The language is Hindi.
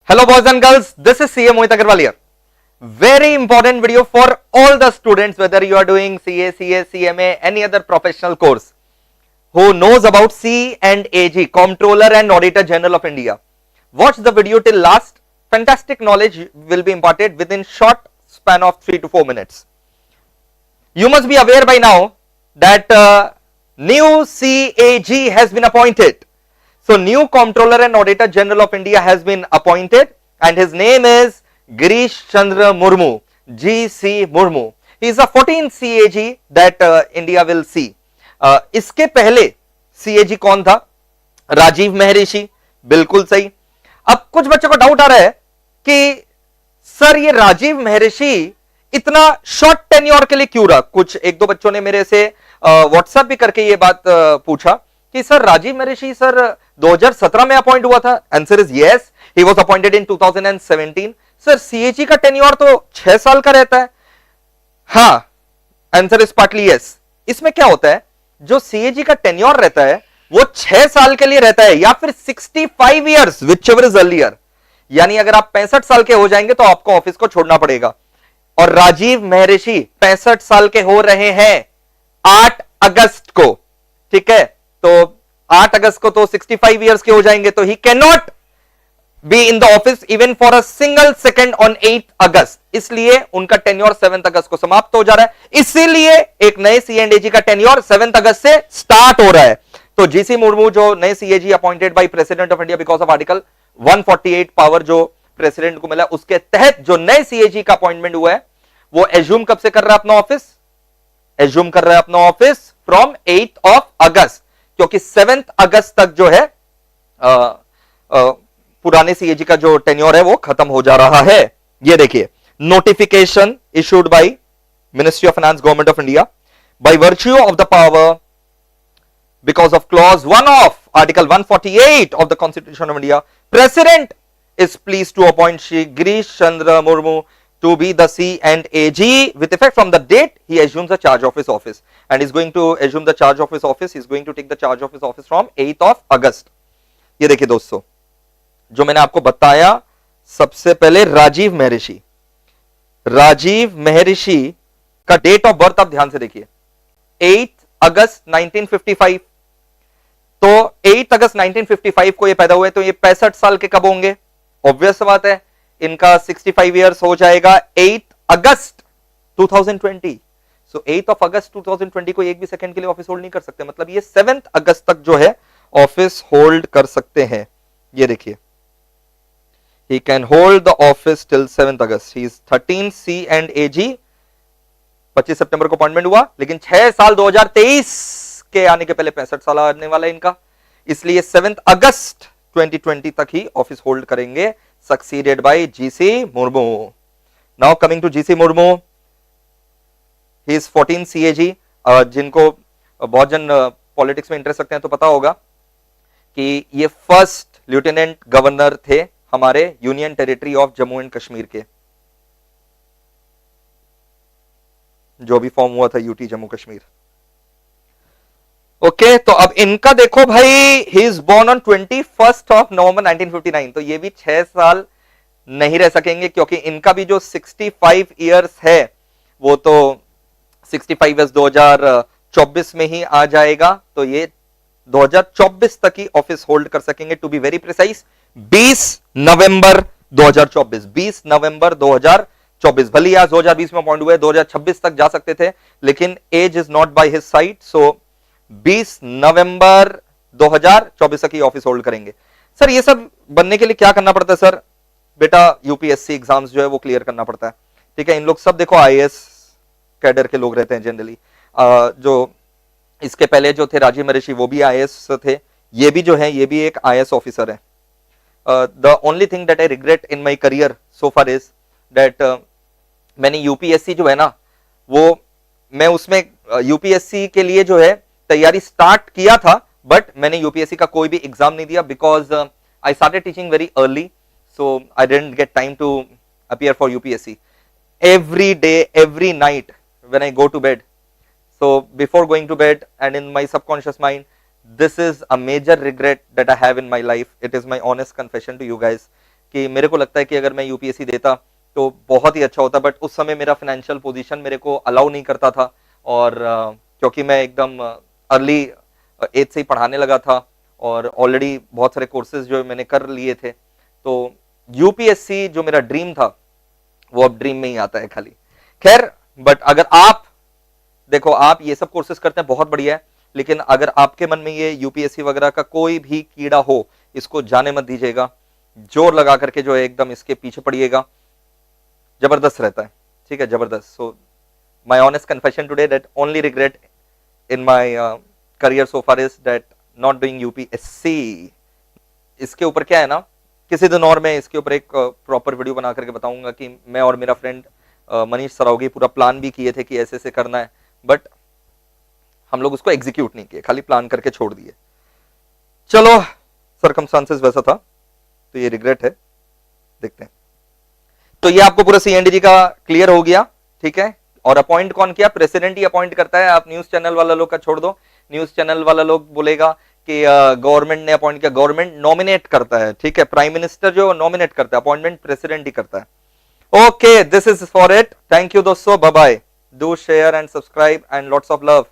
Hello boys and girls, this is CA Mohit Agarwal here. Very important video for all the students, whether you are doing CA, CS, CMA, any other professional course, who knows about C and AG, Comptroller and Auditor General of India. Watch the video till last. Fantastic knowledge will be imparted within short span of 3 to 4 minutes. You must be aware by now that new CAG has been appointed. So new Comptroller and Auditor General of India has been appointed and his name is Girish Chandra Murmu, GC Murmu. He is a 14th CAG that India will see. इसके पहले CAG कौन था? राजीव महर्षि. बिल्कुल सही. अब कुछ बच्चों को डाउट आ रहा है कि सर ये राजीव महर्षि इतना शॉर्ट टेन्योर के लिए क्यों रहा? कुछ एक दो बच्चों ने मेरे से व्हाट्सएप भी करके ये बात पूछा कि सर राजीव महर्षि सर 2017 में अपॉइंट हुआ था. Answer is yes, he was appointed in 2017. Sir CAG का टेन्योर तो 6 साल का रहता है. हाँ, आंसर इज पार्टली यस. इसमें क्या होता है, जो सीएजी का टेन्योर रहता है वो 6 साल के लिए रहता है या फिर 65 years which ever is earlier. यानी अगर आप 65 साल के हो जाएंगे तो आपको ऑफिस को छोड़ना पड़ेगा. और राजीव महर्षि 65 साल के हो रहे हैं 8 अगस्त को. ठीक है, तो 8 अगस्त को तो 65 इयर्स के हो जाएंगे, तो he can not be in the office even for a single second on 8 अगस्त. इसलिए उनका टेन्योर 7 अगस्त को समाप्त हो जा रहा है. इसीलिए एक नए सीएनडीजी का टेन्योर 7 अगस्त से स्टार्ट हो रहा है. तो जीसी मुर्मू जो नए CAG appointed by president of India because of article 148 power जो प्रेसिडेंट को मिला, उसके तहत जो नए सीएजी का अपॉइंटमेंट हुआ है वो एज्यूम कब से कर रहा है अपना ऑफिस? एज्यूम कर रहा है अपना ऑफिस फ्रॉम 8th ऑफ अगस्त, क्योंकि 7th अगस्त तक जो है पुराने सीएजी का जो टेन्योर है वो खत्म हो जा रहा है. ये देखिए, notification issued by ministry of finance government of India by virtue of the power because of clause 1 of article 148 of the constitution of India, president is pleased to appoint Shri Girish Chandra Murmu to be the C and AG with effect from the date he assumes the charge of his office, and is going to assume the charge of his office. He is going to take the charge of his office from 8th of August. ये देखिए दोस्तों, जो मैंने आपको बताया, सबसे पहले राजीव महर्षि का डेट ऑफ बर्थ आप ध्यान से देखिए, 8 अगस्त 1955. तो 8 अगस्त 1955 को ये पैदा हुए, तो ये 65 साल के कब होंगे? ऑब्वियस बात है, इनका 65 इयर्स हो जाएगा 8 अगस्त 2020. सो 8 ऑफ अगस्त 2020 को एक भी सेकंड के लिए ऑफिस होल्ड नहीं कर सकते. मतलब ये 7th अगस्त तक जो है ऑफिस होल्ड कर सकते हैं. ये देखिए, he can hold the office till 7th August. He is 13 C and AG. 25 सितंबर को अपॉइंटमेंट हुआ, लेकिन 6 साल 2023 के आने के पहले 65 साल आने वाला है इनका. इसलिए 7th अगस्त 2020 तक ही ऑफिस होल्ड करेंगे, succeeded by GC Murmu. Now coming to GC Murmu, he is 14 CAG. जिनको बहुत जन पॉलिटिक्स में इंटरेस्ट रखते हैं तो पता होगा कि ये फर्स्ट लेफ्टिनेंट गवर्नर थे हमारे union territory of Jammu and Kashmir के, जो भी फॉर्म हुआ था यूटी जम्मू कश्मीर. ओके, तो अब इनका देखो भाई, he is born on 21st of November 1959. तो ये भी 6 साल नहीं रह सकेंगे, क्योंकि इनका भी जो 65 इयर्स है वो तो 65 इयर्स 2024 में ही आ जाएगा. तो ये 2024 तक ही ऑफिस होल्ड कर सकेंगे. टू बी वेरी प्रिसाइज 20 नवंबर 2024. 20 नवंबर 2024. भले आज 2020 में अपॉइंट हुए, 2026 तक जा सकते थे, लेकिन age is not by his side. So 20 नवंबर 2024 तक ही ऑफिस होल्ड करेंगे. सर ये सब बनने के लिए क्या करना पड़ता है? सर बेटा यूपीएससी एग्जाम्स जो है वो क्लियर करना पड़ता है. ठीक है, इन लोग सब देखो आईएएस कैडर के लोग रहते हैं जनरली. जो इसके पहले जो थे राजीव महर्षि, वो भी आईएएस थे. ये भी जो है, ये भी एक आईएएस ऑफिसर है. The only thing that I regret in my career so far is that मैंने यूपीएससी जो है ना, वो मैं उसमें यूपीएससी के लिए जो है तैयारी स्टार्ट किया था, बट मैंने यूपीएससी का कोई भी एग्जाम नहीं दिया because I started teaching very early. So I didn't get time to appear for UPSC. Every day, every night when I go to bed, so before going to bed and in my subconscious mind, this is a major regret that I have in my life. It is my honest confession to you guys कि मेरे को लगता है कि अगर मैं यूपीएससी देता तो बहुत ही अच्छा होता, बट उस समय मेरा फाइनेंशियल पोजीशन मेरे को अलाउ नहीं करता था, और क्योंकि मैं एकदम अर्ली एज से ही पढ़ाने लगा था और ऑलरेडी बहुत सारे कोर्सेज जो मैंने कर लिए थे, तो यूपीएससी जो मेरा ड्रीम था वो अब ड्रीम में ही आता है खाली। खैर, बट अगर आप देखो, आप ये सब कोर्सेज करते हैं बहुत बढ़िया है, लेकिन अगर आपके मन में ये यूपीएससी वगैरह का कोई भी कीड़ा हो, इसको जाने मत दीजिएगा, जोर लगा करके जो है एकदम इसके पीछे पड़िएगा, जबरदस्त रहता है, ठीक है, जबरदस्त। So my honest confession today that only regret in my career so far is that not doing UPSC. इसके ऊपर क्या है ना, किसी दिन और मैं इसके ऊपर एक प्रॉपर वीडियो बना करके बताऊंगा कि मैं और मेरा फ्रेंड मनीष सरावगी पूरा प्लान भी किए थे कि ऐसे ऐसे करना है, बट हम लोग उसको एग्जीक्यूट नहीं किए, खाली प्लान करके छोड़ दिए। चलो, सर्कमस्टांसेस वैसा था, तो ये रिग्रेट है, देखते हैं। तो ये आपको पूरा सीएनडीजी का क्लियर हो गया, ठीक है। और अपॉइंट कौन किया? प्रेसिडेंट ही अपॉइंट करता है, आप न्यूज चैनल वाला लोग का छोड़ दो। न्यूज चैनल वाला लोग बोलेगा कि गवर्नमेंट ने अपॉइंट किया, गवर्नमेंट नॉमिनेट करता है, ठीक है। प्राइम मिनिस्टर जो नॉमिनेट करता है, अपॉइंटमेंट प्रेसिडेंट ही करता है। Okay, this is for it, thank you दोस्तों, bye bye, do share and subscribe and lots of love.